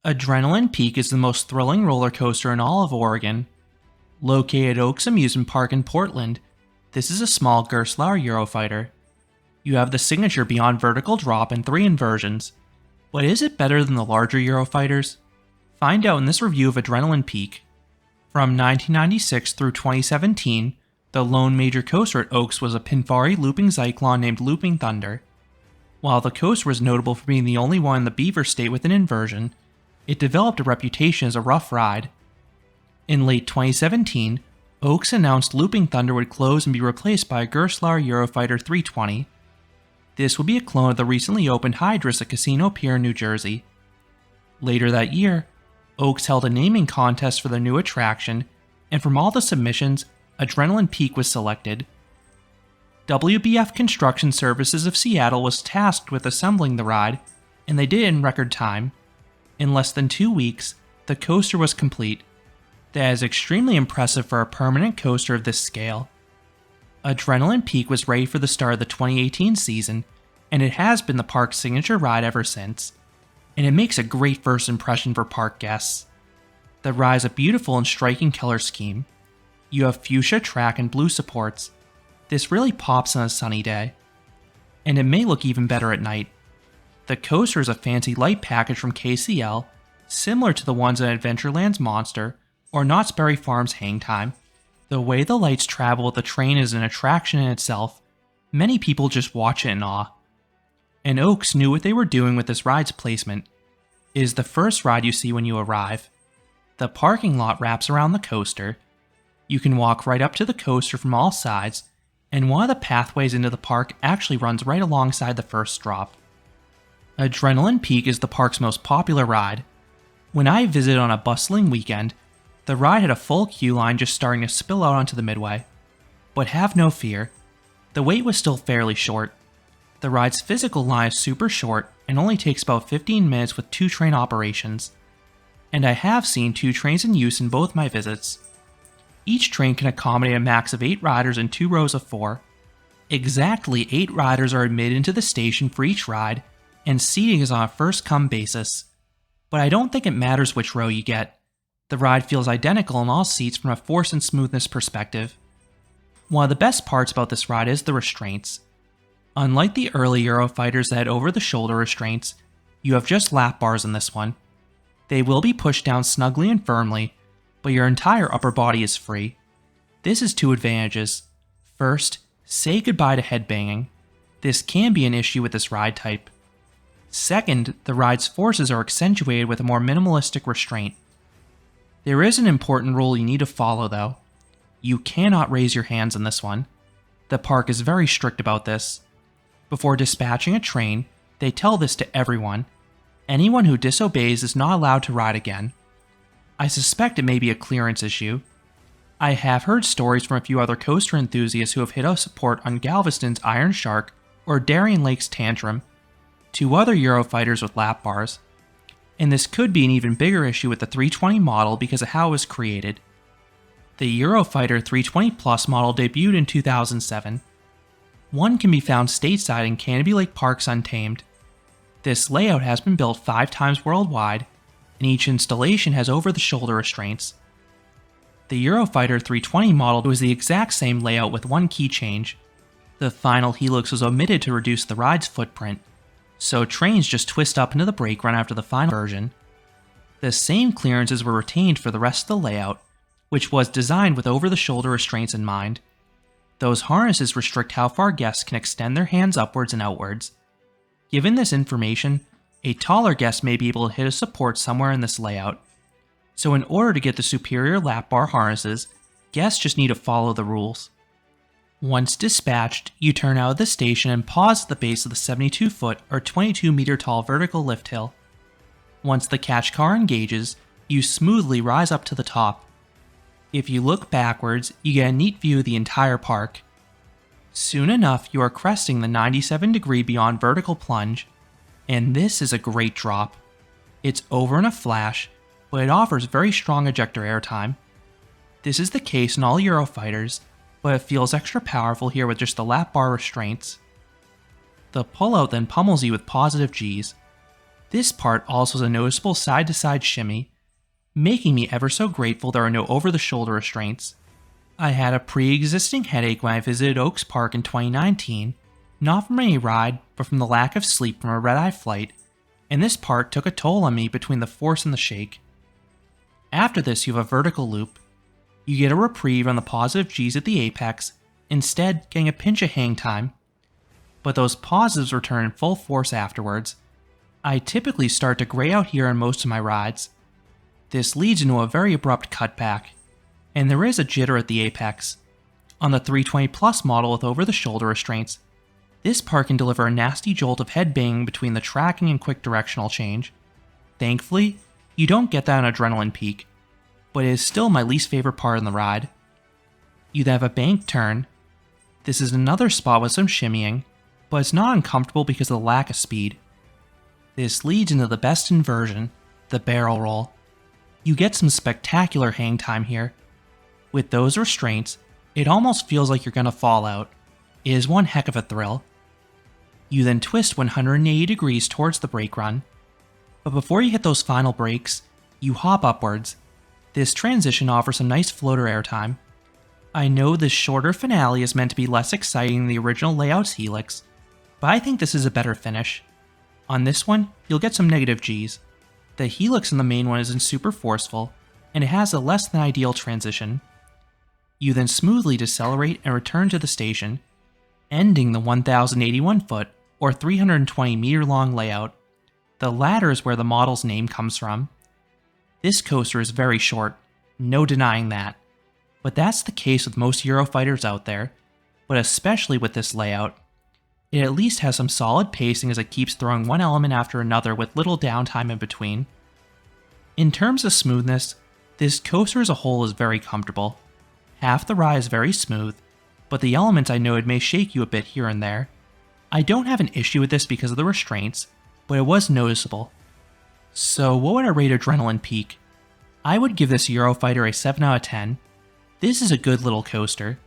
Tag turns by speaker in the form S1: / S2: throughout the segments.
S1: Adrenaline Peak is the most thrilling roller coaster in all of Oregon. Located at Oaks Amusement Park in Portland, this is a small Gerstlauer Eurofighter. You have the signature beyond vertical drop and 3 inversions. But is it better than the larger Eurofighters? Find out in this review of Adrenaline Peak. From 1996 through 2017, the lone major coaster at Oaks was a Pinfari looping cyclone named Looping Thunder. While the coaster was notable for being the only one in the Beaver State with an inversion, it developed a reputation as a rough ride. In late 2017, Oaks announced Looping Thunder would close and be replaced by a Gerstlauer Eurofighter 320. This would be a clone of the recently opened Hydrus at Casino Pier, New Jersey. Later that year, Oaks held a naming contest for their new attraction, and from all the submissions, Adrenaline Peak was selected. WBF Construction Services of Seattle was tasked with assembling the ride, and they did it in record time. In less than 2 weeks, the coaster was complete. That is extremely impressive for a permanent coaster of this scale. Adrenaline Peak was ready for the start of the 2018 season, and it has been the park's signature ride ever since. And it makes a great first impression for park guests. The ride is a beautiful and striking color scheme. You have fuchsia track and blue supports. This really pops on a sunny day. And it may look even better at night. The coaster is a fancy light package from KCL, similar to the ones in Adventureland's Monster or Knott's Berry Farm's Hang Time. The way the lights travel with the train is an attraction in itself. Many people just watch it in awe. And Oaks knew what they were doing with this ride's placement. It is the first ride you see when you arrive. The parking lot wraps around the coaster. You can walk right up to the coaster from all sides, and one of the pathways into the park actually runs right alongside the first drop. Adrenaline Peak is the park's most popular ride. When I visited on a bustling weekend, the ride had a full queue line just starting to spill out onto the midway. But have no fear, the wait was still fairly short. The ride's physical line is super short and only takes about 15 minutes with 2 train operations. And I have seen 2 trains in use in both my visits. Each train can accommodate a max of 8 riders in 2 rows of 4. Exactly 8 riders are admitted into the station for each ride, and seating is on a first-come basis. But I don't think it matters which row you get. The ride feels identical in all seats from a force and smoothness perspective. One of the best parts about this ride is the restraints. Unlike the early Eurofighters that had over-the-shoulder restraints, you have just lap bars in this one. They will be pushed down snugly and firmly, but your entire upper body is free. This has 2 advantages. First, say goodbye to headbanging. This can be an issue with this ride type. Second, the ride's forces are accentuated with a more minimalistic restraint. There is an important rule you need to follow though. You cannot raise your hands in this one. The park is very strict about this. Before dispatching a train, they tell this to everyone. Anyone who disobeys is not allowed to ride again. I suspect it may be a clearance issue. I have heard stories from a few other coaster enthusiasts who have hit a support on Galveston's Iron Shark or Darien Lake's Tantrum, 2 other Eurofighters with lap bars. And this could be an even bigger issue with the 320 model because of how it was created. The Eurofighter 320 Plus model debuted in 2007. One can be found stateside in Canopy Lake Park's Untamed. This layout has been built 5 times worldwide, and each installation has over-the-shoulder restraints. The Eurofighter 320 model was the exact same layout with 1 key change. The final helix was omitted to reduce the ride's footprint, so trains just twist up into the brake run after the final version. The same clearances were retained for the rest of the layout, which was designed with over-the-shoulder restraints in mind. Those harnesses restrict how far guests can extend their hands upwards and outwards. Given this information, a taller guest may be able to hit a support somewhere in this layout. So in order to get the superior lap bar harnesses, guests just need to follow the rules. Once dispatched, you turn out of the station and pause at the base of the 72-foot or 22-meter tall vertical lift hill. Once the catch car engages, you smoothly rise up to the top. If you look backwards, you get a neat view of the entire park. Soon enough, you are cresting the 97-degree beyond vertical plunge, and this is a great drop. It's over in a flash, but it offers very strong ejector airtime. This is the case in all Eurofighters, but it feels extra powerful here with just the lap bar restraints. The pullout then pummels you with positive Gs. This part also has a noticeable side-to-side shimmy, making me ever so grateful there are no over-the-shoulder restraints. I had a pre-existing headache when I visited Oaks Park in 2019, not from any ride, but from the lack of sleep from a red-eye flight, and this part took a toll on me between the force and the shake. After this, you have a vertical loop. You get a reprieve on the positive G's at the apex, instead getting a pinch of hang time. But those positives return in full force afterwards. I typically start to gray out here on most of my rides. This leads into a very abrupt cutback, and there is a jitter at the apex. On the 320 Plus model with over-the-shoulder restraints, this part can deliver a nasty jolt of head banging between the tracking and quick directional change. Thankfully, you don't get that on Adrenaline Peak, but it is still my least favorite part in the ride. You then have a bank turn. This is another spot with some shimmying, but it's not uncomfortable because of the lack of speed. This leads into the best inversion, the barrel roll. You get some spectacular hang time here. With those restraints, it almost feels like you're gonna fall out. It is one heck of a thrill. You then twist 180 degrees towards the brake run. But before you hit those final brakes, you hop upwards. This transition offers some nice floater airtime. I know this shorter finale is meant to be less exciting than the original layout's helix, but I think this is a better finish. On this one, you'll get some negative Gs. The helix in the main one isn't super forceful, and it has a less than ideal transition. You then smoothly decelerate and return to the station, ending the 1081 foot or 320 meter long layout. The latter is where the model's name comes from. This coaster is very short, no denying that. But that's the case with most Eurofighters out there, but especially with this layout. It at least has some solid pacing as it keeps throwing one element after another with little downtime in between. In terms of smoothness, this coaster as a whole is very comfortable. Half the ride is very smooth, but the elements I noted may shake you a bit here and there. I don't have an issue with this because of the restraints, but it was noticeable. So what would I rate Adrenaline Peak? I would give this Eurofighter a 7 out of 10. This is a good little coaster.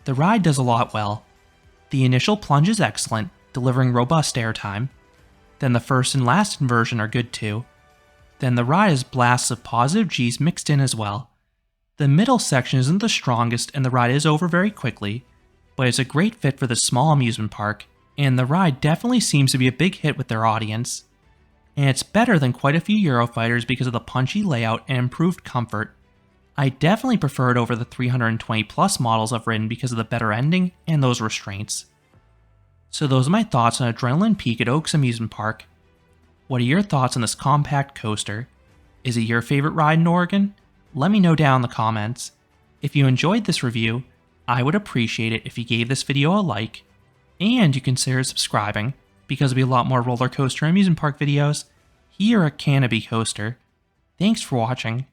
S1: The ride does a lot well. The initial plunge is excellent, delivering robust airtime. Then the first and last inversion are good too. Then the ride has blasts of positive Gs mixed in as well. The middle section isn't the strongest and the ride is over very quickly, but it's a great fit for this small amusement park, and the ride definitely seems to be a big hit with their audience. And it's better than quite a few Eurofighters because of the punchy layout and improved comfort. I definitely prefer it over the 320 Plus models I've ridden because of the better ending and those restraints. So those are my thoughts on Adrenaline Peak at Oaks Amusement Park. What are your thoughts on this compact coaster? Is it your favorite ride in Oregon? Let me know down in the comments. If you enjoyed this review, I would appreciate it if you gave this video a like, and you consider subscribing, because there'll be a lot more roller coaster and amusement park videos here at Canopy Coaster. Thanks for watching.